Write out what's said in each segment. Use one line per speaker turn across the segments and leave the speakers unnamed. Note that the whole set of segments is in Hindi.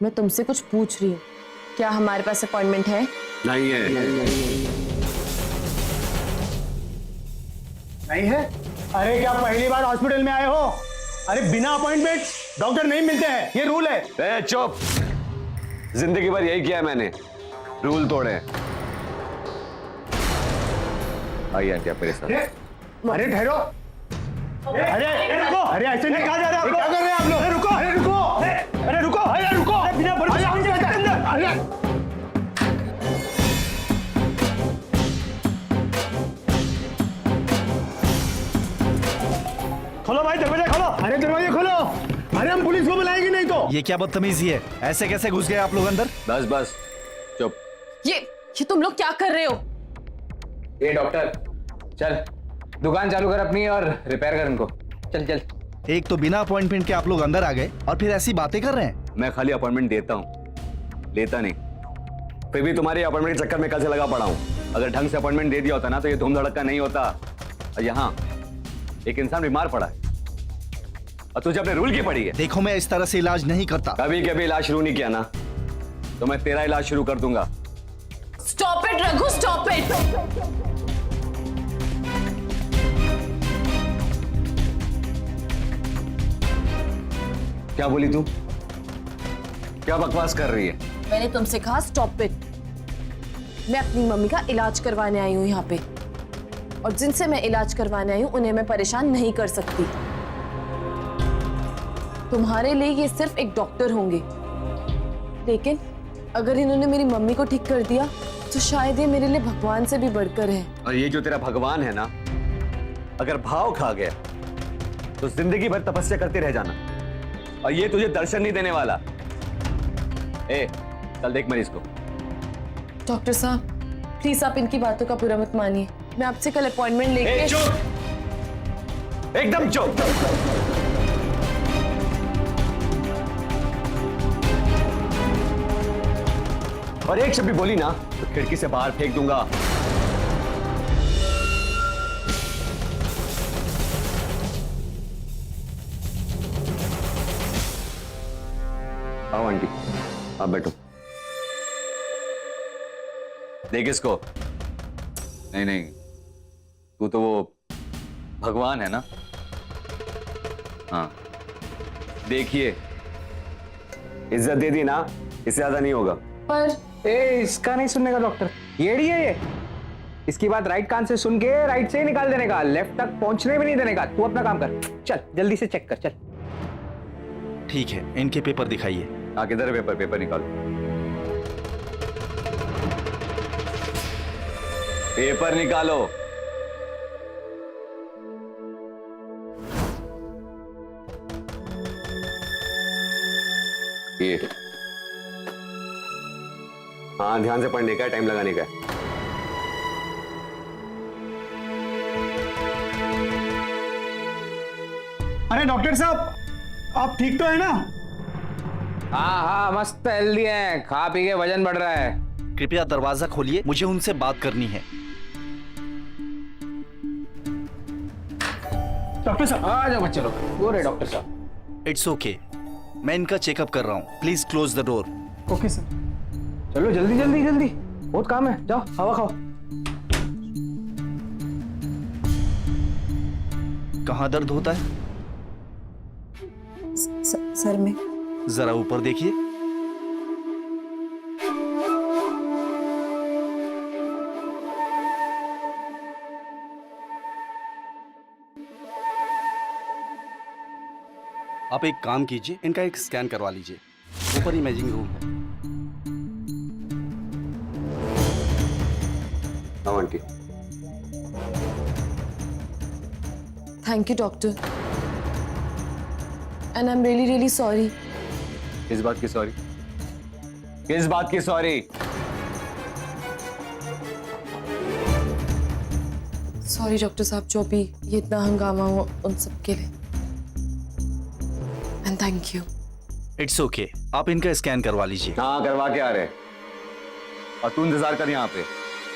मैं तुमसे कुछ पूछ रही हूँ, क्या हमारे पास अपॉइंटमेंट है?
नहीं है।
नहीं है? अरे क्या पहली बार हॉस्पिटल में आए हो? अरे बिना अपॉइंटमेंट डॉक्टर नहीं मिलते हैं, ये रूल है।
ए चुप, जिंदगी भर यही किया है मैंने, रूल तोड़े। आइए आंटी आप मेरे साथ।
अरे ठहरो, अरे रुको, अरे ऐसे नहीं, कहाँ जा रहे हैं आप लोग? क्या कर रहे हैं आप लोग? अरे रुको, अरे रुको, अरे रुको, अरे रुको, बिना परमिशन के अंदर। अरे खोलो भाई, दरवाजा खोलो। अरे दरवाजा खोलो, अरे हम पुलिस को बुलाएंगे नहीं तो।
ये क्या बदतमीजी है? ऐसे कैसे घुस गए आप लोग अंदर?
बस बस चुप।
ये तुम लोग क्या कर रहे हो?
ये डॉक्टर चल दुकान चालू कर अपनी और रिपेयर कर इनको। चल चल।
एक तो बिना अपॉइंटमेंट के आप लोग अंदर आ गए और फिर ऐसी बातें कर रहे हैं।
मैं खाली अपॉइंटमेंट देता हूँ, लेता नहीं। फिर भी तुम्हारे अपॉइंटमेंट के चक्कर में कल से लगा पड़ा हूँ। अगर ढंग से अपॉइंटमेंट दे दिया होता ना तो ये धूम धड़का नहीं होता। और यहाँ एक इंसान बीमार पड़ा है और तुझे अपने रूल की पड़ी है।
देखो मैं इस तरह से इलाज नहीं करता।
कभी कभी इलाज शुरू नहीं किया ना तो मैं तेरा इलाज शुरू कर दूंगा।
Stop it Raghu, stop it.
क्या बोली तू? क्या बकवास कर रही है?
मैंने तुमसे कहा स्टॉप इट। मैं अपनी मम्मी का इलाज करवाने आई हूँ यहाँ पे, और जिनसे मैं इलाज करवाने आई हूँ उन्हें मैं परेशान नहीं कर सकती। तुम्हारे लिए ये सिर्फ एक डॉक्टर होंगे, लेकिन अगर इन्होंने मेरी मम्मी को ठीक कर दिया तो शायद ये मेरे लिए भगवान से भी बढ़कर है।
और ये जो तेरा भगवान है ना, अगर भाव खा गया तो जिंदगी भर तपस्या करते रह जाना, और ये तुझे दर्शन नहीं देने वाला। ए, चल देख मरीज को।
डॉक्टर साहब प्लीज आप इनकी बातों का बुरा मत मानिए। मैं आपसे कल अपॉइंटमेंट लेके।
चुप, एकदम चुप। और एक शब्द भी बोली ना तो खिड़की से बाहर फेंक दूंगा। आओ आंटी, आप बैठो। देख इसको। नहीं नहीं, तू तो वो भगवान है ना। हाँ देखिए, इज्जत दे दी ना, इससे ज्यादा नहीं होगा।
पर
इसका नहीं सुनने का डॉक्टर, येड़ी है ये। इसकी बात राइट कान से सुन के राइट से ही निकाल देने का, लेफ्ट तक पहुंचने भी नहीं देने का। तू अपना काम कर, चल जल्दी से चेक कर चल।
ठीक है, इनके पेपर दिखाइए।
हाँ किधर है पेपर? पेपर निकालो। पेपर निकालो। ये हाँ, ध्यान से पढ़ने का, टाइम लगाने का।
अरे डॉक्टर साहब, आप ठीक तो है ना?
हाँ हाँ मस्त हेल्दी है, खा पी के वजन बढ़ रहा है।
कृपया दरवाजा खोलिए, मुझे उनसे बात करनी है।
डॉक्टर साहब
आ जाओ बच्चे लोग। वो रहे डॉक्टर साहब।
इट्स ओके, मैं इनका चेकअप कर रहा हूँ। Please close the door.
Okay sir.
चलो जल्दी जल्दी जल्दी, बहुत काम है। जाओ हवा खाओ।
कहाँ दर्द होता है?
सर में।
जरा ऊपर देखिए। आप एक काम कीजिए, इनका एक स्कैन करवा लीजिए। ऊपर इमेजिंग रूम है।
हाँ aunty.
Thank you doctor, and I am really really sorry.
किस बात की सॉरी? किस बात की सॉरी?
सॉरी डॉक्टर साहब, जो भी ये इतना हंगामा हुआ उन सब के लिए, and thank you.
It's okay, आप इनका स्कैन करवा लीजिए।
हाँ करवा के आ रहे। और तू इंतजार कर यहाँ पे,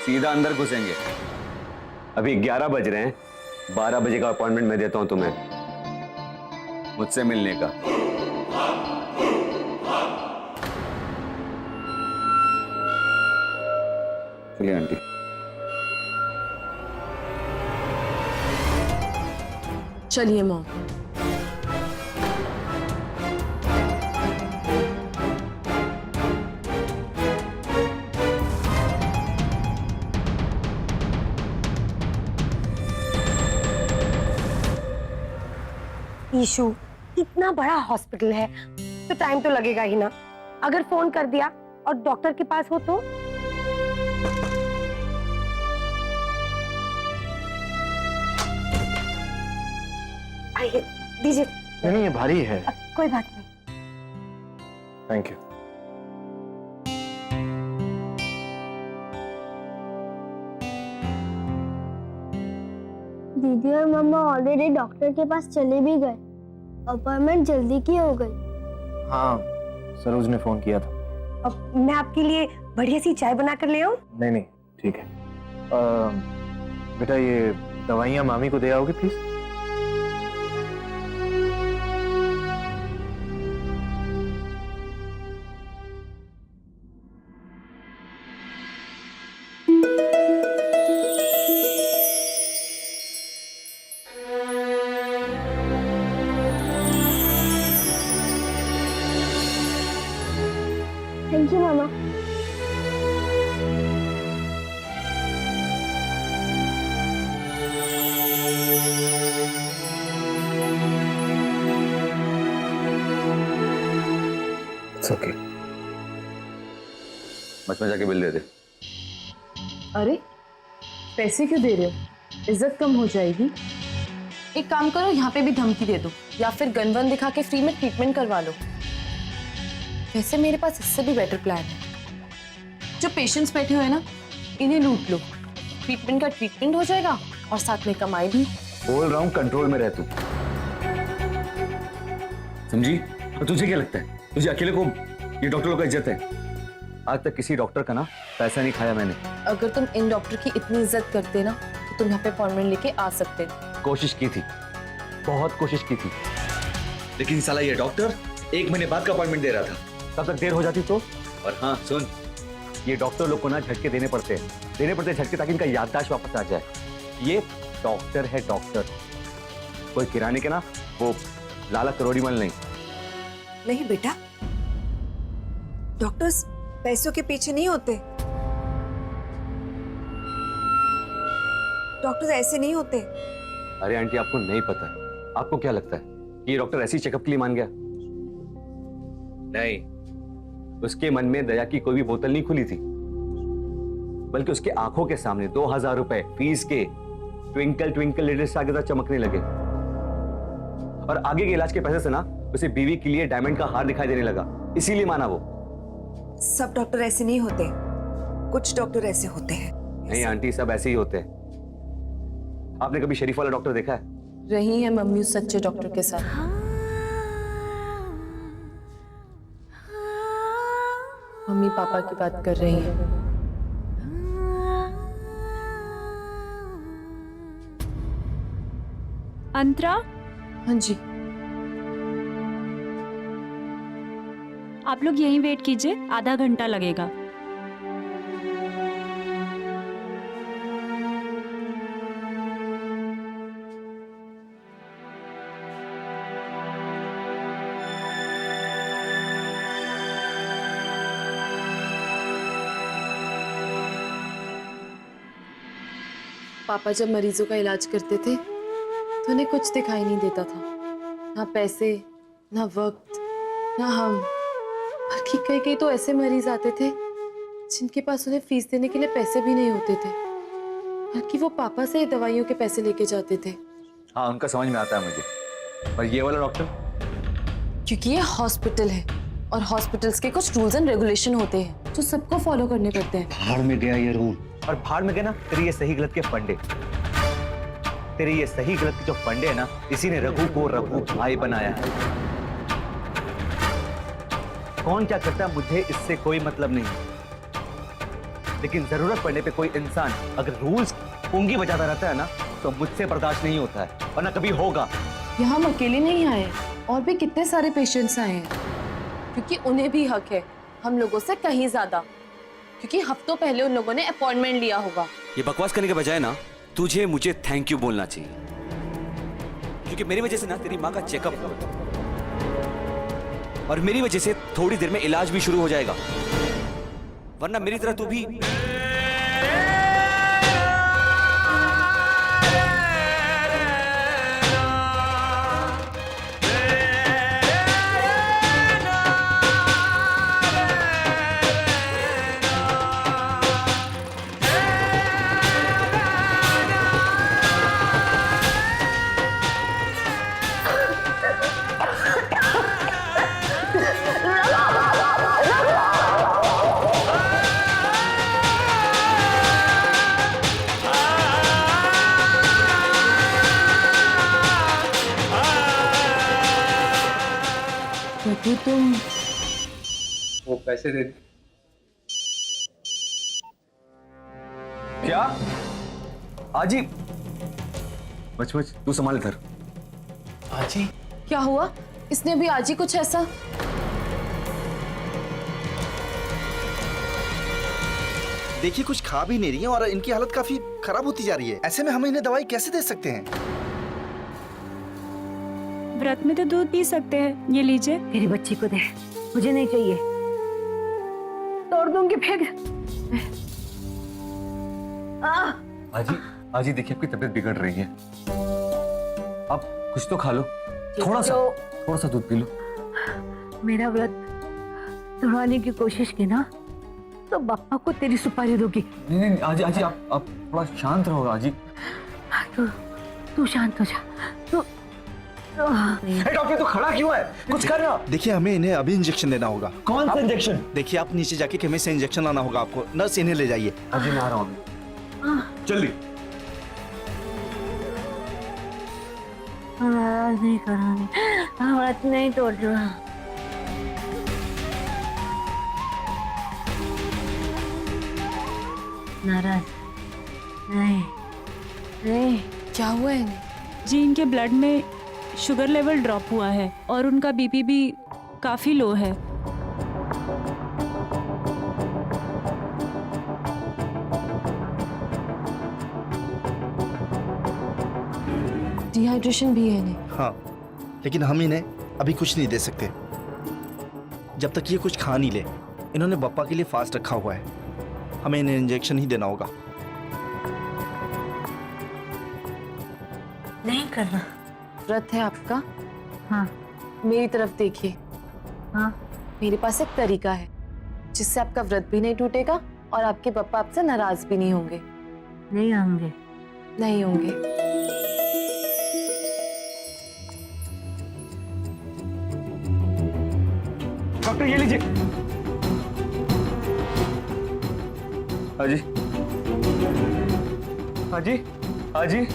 सीधा अंदर घुसेंगे। अभी 11 बज रहे हैं, 12 बजे का अपॉइंटमेंट मैं देता हूँ तुम्हें मुझसे मिलने का। चलिए आंटी।
चलिए मॉम।
ईशु, इतना बड़ा हॉस्पिटल है तो टाइम तो लगेगा ही ना। अगर फोन कर दिया और डॉक्टर के पास हो तो? आइए, दीजिए।
नहीं, ये भारी है।
कोई बात नहीं।
Thank you.
दीदी और मम्मा ऑलरेडी डॉक्टर के पास चले भी गए। अपॉइंटमेंट जल्दी की हो गई।
हाँ, सरोज ने फोन किया था।
अब मैं आपके लिए बढ़िया सी चाय बना कर ले आऊं?
नहीं नहीं, ठीक है। बेटा, ये दवाइयाँ मामी को दे आओगे please?
Thank you mama.
It's okay.
बस में जाके बिल दे दे।
अरे पैसे क्यों दे रहे हो? इज्जत कम हो जाएगी। एक काम करो, यहाँ पे भी धमकी दे दो या फिर गन वन दिखा के फ्री में ट्रीटमेंट करवा लो। वैसे मेरे पास इससे भी बेटर प्लान है। जो पेशेंट्स बैठे हुए हैं ना, इन्हें लूट लो। ट्रीटमेंट का ट्रीटमेंट हो जाएगा और साथ में कमाई भी।
बोल रहा हूँ कंट्रोल में रह तू, समझी? और तुझे क्या लगता है, तुझे अकेले को ये डॉक्टर लोग का इज्जत है? आज तक किसी डॉक्टर का ना पैसा नहीं खाया मैंने।
अगर तुम इन डॉक्टर की इतनी इज्जत करते ना तो तुम यहाँ पे अपॉइंटमेंट लेके आ सकते।
कोशिश की थी, बहुत कोशिश की थी, लेकिन साला ये डॉक्टर 1 महीने बाद का अपॉइंटमेंट दे रहा था। तब तक देर हो जाती तो। और हाँ सुन, ये डॉक्टर लोग को ना झटके देने पड़ते हैं झटके, ताकि इनका याददाश्त वापस आ जाए। ये डॉक्टर है डॉक्टर, कोई किराने के ना वो लाला करोड़ी मल नहीं।
नहीं बेटा, डॉक्टर्स पैसों के पीछे नहीं होते। डॉक्टर्स ऐसे नहीं होते।
अरे आंटी, आपको नहीं पता है। आपको क्या लगता है कि ये डॉक्टर ऐसी चेकअप के लिए मान गया? नहीं, उसके मन में दया की कोई भी बोतल नहीं खुली थी, बल्कि उसके आंखों के सामने 2000 रुपए फीस के ट्विंकल ट्विंकल लिटिल स्टार के साथ चमकने लगे। और आगे के इलाज के पैसे से ना उसे बीवी के लिए डायमंड का हार दिखाई देने लगा, इसीलिए माना वो।
सब डॉक्टर ऐसे नहीं होते, कुछ डॉक्टर ऐसे होते हैं।
नहीं आंटी, सब ऐसे ही होते हैं। आपने कभी शरीफ वाला डॉक्टर देखा है?
रही है मम्मी उस सच्चे डॉक्टर के साथ। मम्मी पापा की बात कर रही है।
अंतरा,
हाँ जी।
आप लोग यहीं वेट कीजिए, आधा घंटा लगेगा।
पापा जब मरीजों का इलाज करते थे तो उन्हें कुछ दिखाई नहीं देता था, ना पैसे, ना वक्त, ना हम। बल्कि कई तो ऐसे मरीज आते थे जिनके पास उन्हें फीस देने के लिए पैसे भी नहीं होते थे, बल्कि वो पापा से दवाइयों के पैसे लेके जाते थे।
हाँ, उनका समझ में आता है मुझे। पर ये वाला डॉक्टर?
क्योंकि ये हॉस्पिटल है और हॉस्पिटल्स के कुछ रूल्स एंड रेगुलेशन होते हैं जो सबको फॉलो करने पड़ते हैं।
भाड़ में गया ये रूल। और भाड़ में गए ना तेरे ये सही गलत के फंडे, तेरे ये सही गलत के जो फंडे है ना, इसी ने रघु को रघु भाई बनाया है। कौन क्या करता है मुझे इससे कोई मतलब नहीं, लेकिन जरूरत पड़ने पे कोई इंसान अगर रूल्स पुंगी बजाता रहता है ना, तो मुझसे बर्दाश्त नहीं होता है और ना कभी होगा।
यहाँ हम अकेले नहीं आए, और भी कितने सारे पेशेंट्स आए हैं, क्योंकि उन्हें भी हक है हम लोगों से कहीं ज्यादा। क्योंकि हफ्तों पहले उन लोगों ने अपॉइंटमेंट लिया होगा।
ये बकवास करने के बजाय ना तुझे मुझे थैंक यू बोलना चाहिए, क्योंकि मेरी वजह से ना तेरी माँ का चेकअप हुआ और मेरी वजह से थोड़ी देर में इलाज भी शुरू हो जाएगा, वरना मेरी तरह तू भी
प्रभु तुम
वो पैसे दे।
क्या आजी? बच बच, तू संभाल इधर।
आजी
क्या हुआ? इसने भी आज ही कुछ ऐसा?
देखिए कुछ खा भी नहीं रही है और इनकी हालत काफी खराब होती जा रही है। ऐसे में हम इन्हें दवाई कैसे दे सकते हैं?
व्रत में तो दूध पी सकते हैं, ये लीजिए।
मेरी बच्ची को दे, मुझे नहीं चाहिए। तोड़ दूंगी फेंक।
आजी आजी देखिए आपकी तबीयत बिगड़ रही है, आप कुछ तो खा लो, थोड़ा सा दूध पी लो।
मेरा व्रत तोड़वाने की कोशिश की ना तो बापा को तेरी सुपारी दोगी।
नहीं नहीं आजी आजी आप थोड़ा शांत रहो आजी।
तू शांत हो जा। तू
डॉक्टर तो खड़ा क्यों है? कुछ कर रहा।
देखिए हमें इन्हें अभी इंजेक्शन देना होगा।
कौन सा इंजेक्शन?
देखिए आप नीचे जाके हमें से इंजेक्शन लाना होगा आपको। नर्स इन्हें ले जाइए।
आजी मैं आ रहा हूँ, जल्दी।
नहीं करूंगी, व्रत नहीं तोड़ रहा। नाराज नहीं नहीं।
क्या हुआ है इन्हें?
जी इनके ब्लड में शुगर लेवल ड्रॉप हुआ है और उनका बीपी भी काफी लो है।
डिहाइड्रेशन भी है इन्हें।
हाँ लेकिन हम इन्हें अभी कुछ नहीं दे सकते जब तक ये कुछ खा नहीं ले। इन्होंने बप्पा के लिए फास्ट रखा हुआ है, हमें इन्हें इंजेक्शन ही देना होगा।
नहीं करना।
व्रत है आपका?
हाँ
मेरी तरफ देखिए।
हाँ
मेरे पास एक तरीका है जिससे आपका व्रत भी नहीं टूटेगा और आपके पापा आपसे नाराज भी नहीं होंगे।
नहीं होंगे।
नहीं होंगे।
डॉक्टर ये लीजिए।
आजी आजी आजी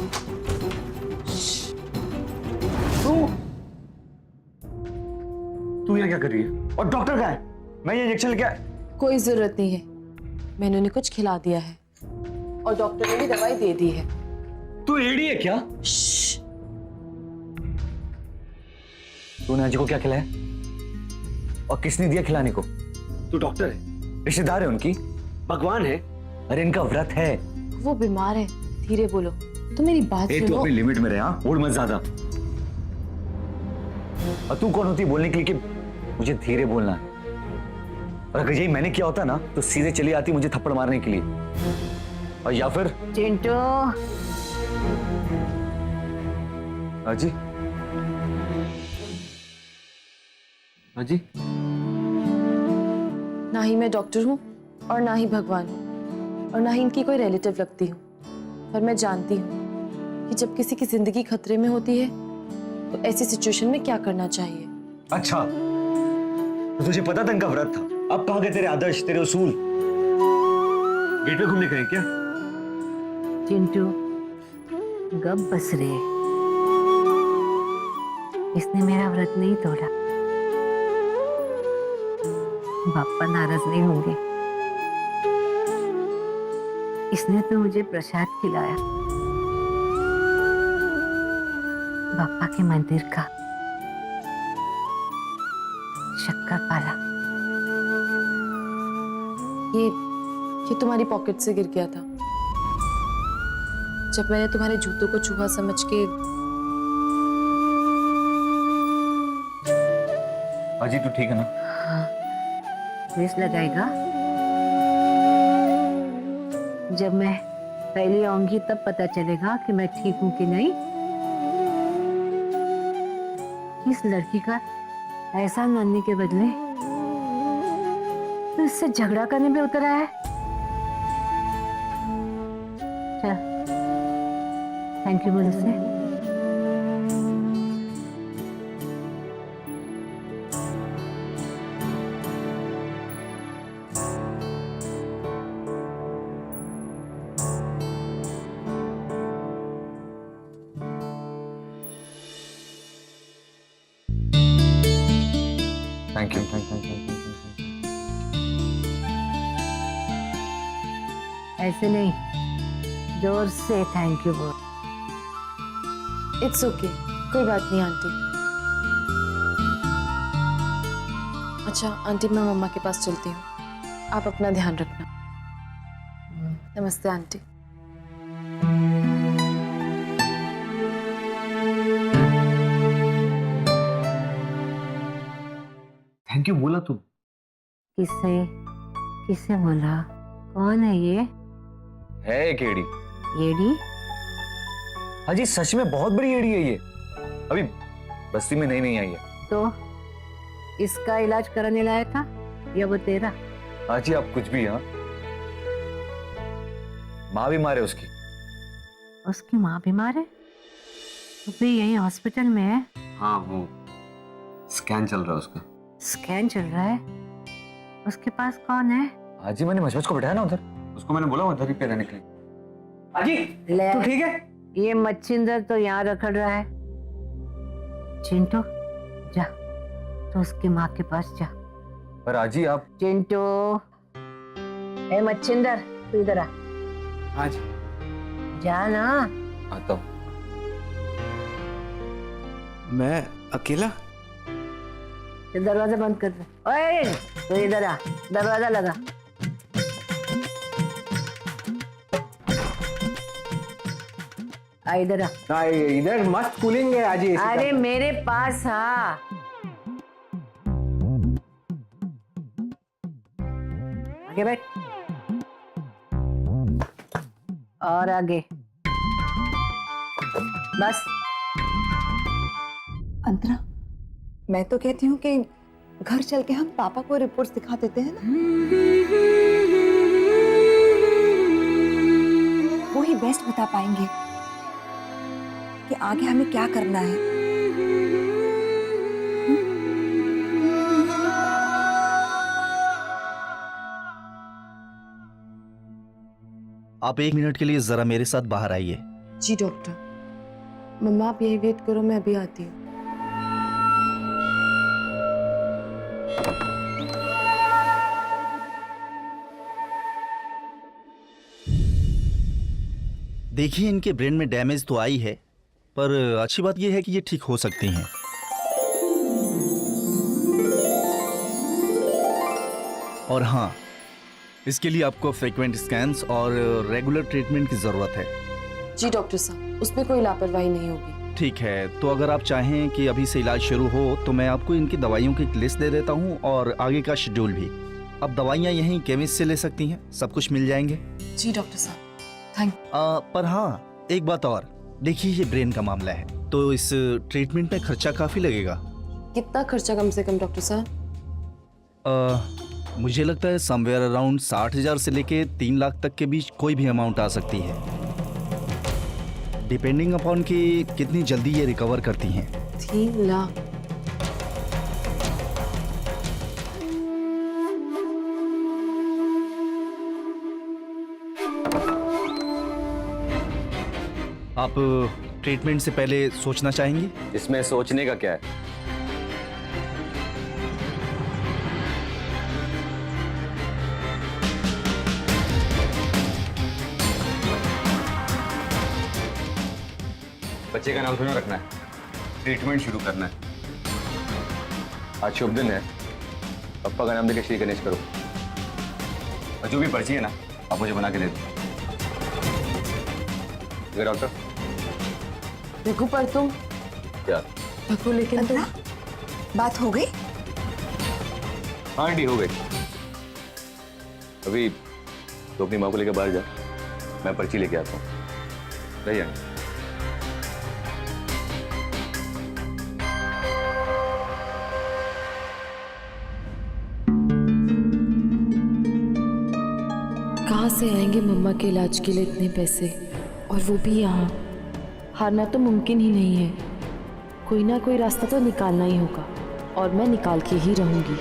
तू यहाँ क्या कर रही है? और डॉक्टर कहाँ है? मैं ये इंजेक्शन लेके आया।
कोई जरूरत नहीं है, मैंने उन्हें कुछ खिला दिया है और डॉक्टर ने भी दवाई दे दी है।
तू एडी है क्या?
श्श्श।
तूने आजी को क्या खिलाया और किसने दिया खिलाने को?
तू डॉक्टर है,
रिश्तेदार है उनकी,
भगवान है।
अरे इनका व्रत है।
वो बीमार है, धीरे बोलो। तो मेरी बात
तू
सुनो।
अपनी लिमिट में रहे, हाँ? उड़ मत ज्यादा। और तू कौन होती है बोलने के लिए कि मुझे धीरे बोलना है? और अगर यही मैंने किया होता ना तो सीधे चली आती मुझे थप्पड़ मारने के लिए, और या फिर
चिंटू
अजी अजी
ना ही मैं डॉक्टर हूँ और ना ही भगवान और ना ही इनकी कोई रिलेटिव लगती हूँ, पर मैं जानती हूँ कि जब किसी की जिंदगी खतरे में होती है तो ऐसी सिचुएशन में क्या करना चाहिए।
अच्छा तो तुझे पता था इनका व्रत था, अब कहाँ गए तेरे आदर्श, तेरे उसूल? गेट पे घूमने गए क्या?
चिंटू गप बस रे। इसने मेरा व्रत नहीं तोड़ा। बापा नाराज नहीं होंगे। इसने तो मुझे प्रसाद खिलाया, बापा के मंदिर का शक्कर पाला।
ये ये तुम्हारी पॉकेट से गिर गया था जब मैंने तुम्हारे जूतों को चूहा समझ के।
अजी तू ठीक है ना?
रेस लगाएगा? जब मैं पहले आऊंगी तब पता चलेगा कि मैं ठीक हूं कि नहीं। इस लड़की का ऐसा मानने के बदले तो इससे झगड़ा करने में उतरा है। चल थैंक यू बोल से।
Thank you.
ऐसे नहीं, जोर से थैंक यू बोल।
इट्स ओके, कोई बात नहीं आंटी। अच्छा आंटी, मैं मम्मा के पास चलती हूँ, आप अपना ध्यान रखना। नमस्ते आंटी।
थैंक यू बोला तू?
किससे किससे बोला? कौन है ये?
है एक एड़ी।
येड़ी?
अजी सच में बहुत बड़ी एड़ी है ये, अभी बस्ती में नई आई है।
तो इसका इलाज कराने लाया था या वो तेरा?
अजी आप कुछ भी। हाँ, माँ बीमार है उसकी।
उसकी माँ बीमार है? तो भी यही हॉस्पिटल में है?
हाँ, वो स्कैन चल रहा है उसका।
स्कैन चल रहा है? उसके पास कौन है?
अजी मैंने मचमच को बिठाया ना उधर, उसको मैंने बोला उधर ही पे रहने के लिए।
अजी
ले,
तू ठीक है?
ये मच्छिंदर तो यहाँ रखड़ रहा है। चिंटू जा, तो उसकी माँ के पास जा।
पर अजी आप।
चिंटू, ए मच्छिंदर तू इधर आ।
हाँ जी।
जा ना।
आता हूँ।
मैं अकेला?
ये दरवाजा बंद कर दे। ओए तू इधर आ, दरवाजा लगा। आ इधर आ।
हाँ, इधर मस्त कूलिंग है आज।
अरे मेरे पास आ। आगे बैठ और आगे बस।
अंतरा, मैं तो कहती हूँ कि घर चल के हम पापा को रिपोर्ट्स दिखा देते हैं ना, वो ही बेस्ट बता पाएंगे कि आगे हमें क्या करना है।
आप 1 मिनट के लिए जरा मेरे साथ बाहर आइए।
जी डॉक्टर। मम्मा आप यही वेट करो, मैं अभी आती हूँ।
देखिए इनके ब्रेन में डैमेज तो आई है, पर अच्छी बात यह है कि ये ठीक हो सकती हैं। और हाँ, इसके लिए आपको फ्रीक्वेंट स्कैन्स और रेगुलर ट्रीटमेंट की ज़रूरत है।
जी डॉक्टर साहब, उसमें कोई लापरवाही नहीं होगी।
ठीक है, तो अगर आप चाहें कि अभी से इलाज शुरू हो तो मैं आपको इनकी दवाइयों की एक लिस्ट दे देता हूँ और आगे का शेड्यूल भी। अब दवाइयाँ यहीं केमिस्ट से ले सकती हैं, सब कुछ मिल जाएंगे।
जी डॉक्टर साहब, थैंक।
पर हाँ, एक बात और, देखिए ये ब्रेन का मामला है तो इस ट्रीटमेंट में खर्चा काफ़ी लगेगा।
कितना खर्चा कम से कम डॉक्टर साहब?
मुझे लगता है समवेयर अराउंड 60,000 से लेके 3 लाख तक के बीच कोई भी अमाउंट आ सकती है, डिपेंडिंग अपॉन कि कितनी जल्दी ये रिकवर करती हैं।
3 लाख?
आप ट्रीटमेंट से पहले सोचना चाहेंगी?
इसमें सोचने का क्या है? बच्चे का नाम थोड़ा रखना है, ट्रीटमेंट शुरू करना है। आज शुभ दिन है, पप्पा का नाम लेकर श्री गणेश करो और जो भी पर्ची है ना आप मुझे बना के दे दो। ठीक है डॉक्टर।
रघु पर तुम
क्या?
रघु लेकिन तुम
बात हो गई?
हाँ आंटी हो गई। अभी तो अपनी माँ को लेकर बाहर जा, मैं पर्ची लेके आता हूँ। रही आंटी।
कहाँ से आएंगे मम्मा के इलाज के लिए इतने पैसे, और वो भी यहाँ? हारना तो मुमकिन ही नहीं है। कोई ना कोई रास्ता तो निकालना ही होगा, और मैं निकाल के ही रहूंगी।